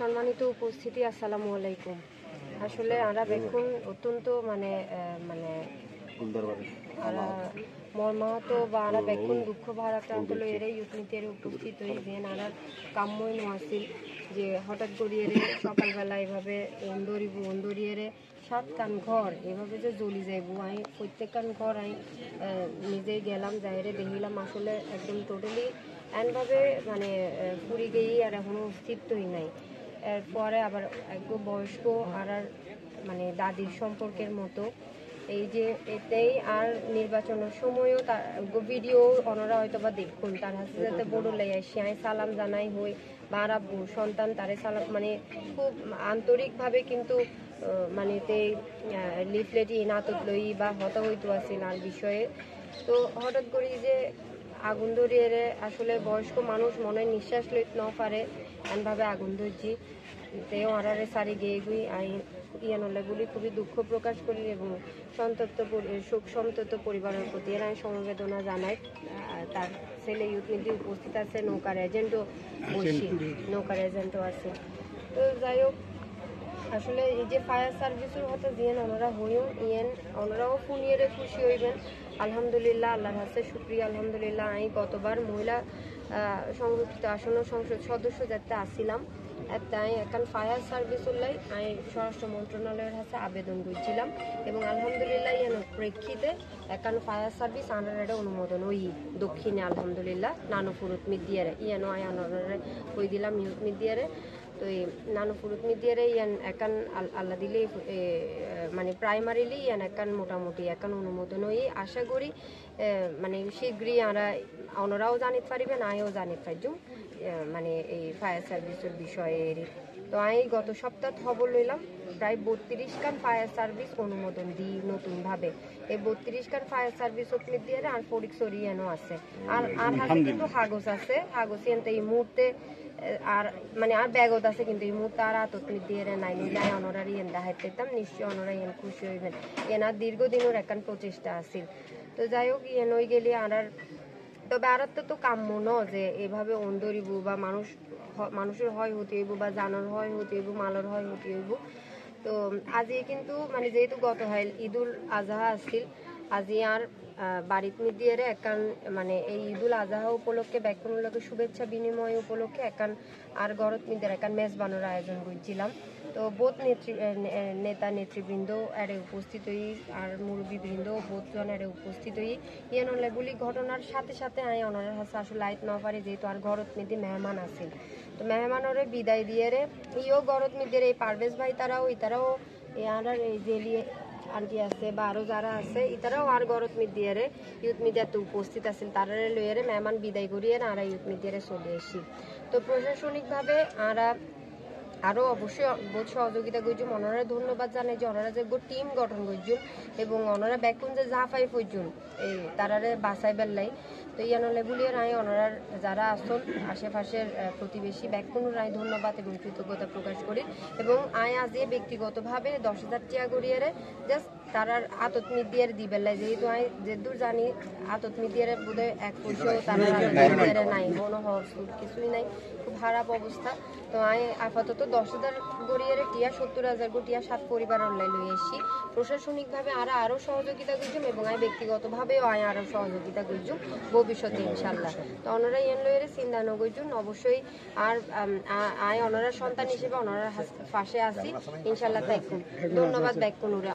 সম্মানিত উপস্থিতি, আসসালামু আলাইকুম। আসলে আমরা দেখুন অত্যন্ত মানে মর্মাহত বা আমরা দেখুন দুঃখ ভারাক্রান্ত লইরে ইউথনীতির উপস্থিত হয়ে যে নারা কাম্যই নোয়াছিল যে হঠাৎ করিয়ে সকালবেলা এভাবে অন্দরিয়ে সাত কান ঘর এভাবে যে জ্বলি যাইব আমি প্রত্যেক কান ঘর আমি নিজেই গেলাম যাইরে দেখিলাম আসলে একদম টোটালি এমনভাবে মানে পুরি গিয়েই আর এখনো অস্তিত্বই নাই। এরপরে আবার একদম বয়স্ক আর মানে দাদির সম্পর্কের মতো এই যে এতেই আর নির্বাচনের সময়ও তার ভিডিও ওনারা হয়তো বা দেখুন তার হাতে যাতে বড় লেগে আসি আমি সালাম জানাই হই বা আব্বু সন্তান তারে সালাম মানে খুব আন্তরিকভাবে কিন্তু মানে তে লিফলেটি নাতত লই বা হতা হইতো আছে নার বিষয়ে। তো হঠাৎ করি যে আগুন ধরিয়ে আসলে বয়স্ক মানুষ মনে নিঃশ্বাস লইতে না পারে এমনভাবে আগুন ধরছি তেও আরারে সারি গিয়ে গুই আই ইয়ানলেগুলি খুবই দুঃখ প্রকাশ করি এবং শোক সন্তপ্ত পরিবারের প্রতি এর আমি সমবেদনা জানাই। তার ছেলে ইউথনীতি উপস্থিত আছে, নৌকার এজেন্টও বসি, নৌকার এজেন্টও আছে। তো যাই হোক আসলে এই যে ফায়ার সার্ভিসের হতে যিয়েন ওনারা হইও ইয়েন ওনারাও ফুনিয়ে খুশি হইবেন। আলহামদুলিল্লাহ, আল্লাহর হাতে শুক্রিয়া আলহামদুলিল্লাহ। আমি গতবার মহিলা সংরক্ষিত আসন সংসদ সদস্য যাতে আসছিলাম তাই এখন ফায়ার সার্ভিস উল্লাই আমি স্বরাষ্ট্র মন্ত্রণালয়ের হাতে আবেদন করছিলাম এবং আলহামদুলিল্লাহ এর প্রেক্ষিতে এখন ফায়ার সার্ভিস আনারে অনুমোদন ওই দক্ষিণে আলহামদুলিল্লাহ নানুপুরুত মিডিয়ারে ইয়ানো আই আনারে কই দিলাম ইউথ মিডিয়ারে। তো এই নানুপুরুত মিডিয়ারে ইয়ান এখন আল্লাহ দিলে মানে প্রাইমারিলি ইয়ান এখন মোটামুটি এখন অনুমোদন ওই আশা করি মানে শীঘ্রই ওনারাও জানিতে পারিবেন আমিও জানিতে পারজুম মানে এই ফায়ার সার্ভিসের বিষয়ে। তো আমি গত সপ্তাহ খবর লইলাম প্রায় 32 খান ফায়ার সার্ভিস অনুমোদন দিই নতুনভাবে। এই 32 খান ফায়ার সার্ভিস ওপনি দিয়ে আর ফরিকসরি এনো আছে আর হাতে কিন্তু হাগজ আছে, হাগজ এনতে এই মুহূর্তে আর মানে আর ব্যাগত আছে কিন্তু এই মুহূর্তে আর আততনি দিয়ে নাই নিলে অনারারি এন দেখাইতে পেতাম নিশ্চয়ই অনারা এন খুশি হইবেন এনার দীর্ঘদিনের একখান প্রচেষ্টা আছিল। তো যাই হোক এন হয়ে গেলে আর তবে আর তো কাম্য ন যে এভাবে অন্দরিব বা মানুষের হয় হতে হইব বা জানোর হয় হতে হইব মালর হয় হতে হইব। তো আজি কিন্তু মানে যেহেতু গত হয় ঈদুল আজহা আসছিল আজি আর বাড়িত মিডিয়ে একান মানে এই ঈদুল আজহা উপলক্ষে ব্যাকুণকে শুভেচ্ছা বিনিময় উপলক্ষে একান আর গরত মিডিয়ার একান মেজবানোর আয়োজন করছিলাম। তো বোধ নেতা নেতৃবৃন্দ এরে উপস্থিত হই আর মুরব্বীবৃন্দ বোধজন এরে উপস্থিত হই ইয়ে নলেগুলি ঘটনার সাথে সাথে আমি ওনার হাতে আসলে আইত না পারি যেহেতু আর ঘরত মিদি মেহমান আছে। তো মেহমানরে বিদায় দিয়ে ইও গরত মিদের এই পারভেজ ভাই তারাও আর এই জেলি আন্টি আছে বা আরো যারা আছে ইতারাও আর গরত মিডিয়ারে ইউথ মিডিয়াতে উপস্থিত আছেন তারা লইয়ারে মেহমান বিদায় করিয়ে আর ইউথ মিডিয়ারে চলে আসি। তো প্রশাসনিকভাবে আরও অবশ্যই বোধ সহযোগিতা করছুন ওনারা ধন্যবাদ জানাই যে ওনারা যে টিম গঠন করছুন এবং ওনারা ব্যাকুন যে জাফাই পর্যুন এই তারারে বাসাই বেললাই। তো ইয়ানলেগুলি রায় ওনারার যারা আসল আশেপাশের প্রতিবেশী ব্যাকুন রায় ধন্যবাদ এবং কৃতজ্ঞতা প্রকাশ করি এবং আয় আজিয়ে ব্যক্তিগতভাবে 10,000 টিয়া করিয়ে জাস্ট তারার আতত মিডিয়ার দিবেলাই যেহেতু আমি যেদূর জানি আতত মিডিয়ার বোধহয় 1 পয়সাও তারা নাই কোনো হরসুর কিছুই নাই, খুব খারাপ অবস্থা। তো আমি আপাতত 10,000 গড়িয়ে টিয়া 70,000 টিয়া 7 পরিবারের লই এসেছি। প্রশাসনিকভাবে আরও সহযোগিতা করছুম এবং আমি ব্যক্তিগতভাবেও আরও সহযোগিতা করছুম ভবিষ্যতে ইনশাল্লাহ। তো ওনারা ইয়েন লইয়ের চিন্তা নগরছুন অবশ্যই আর ওনারা সন্তান হিসেবে ওনারা পাশে আছি ইনশাল্লাহ। তাই ধন্যবাদ ব্যাকুনুরা।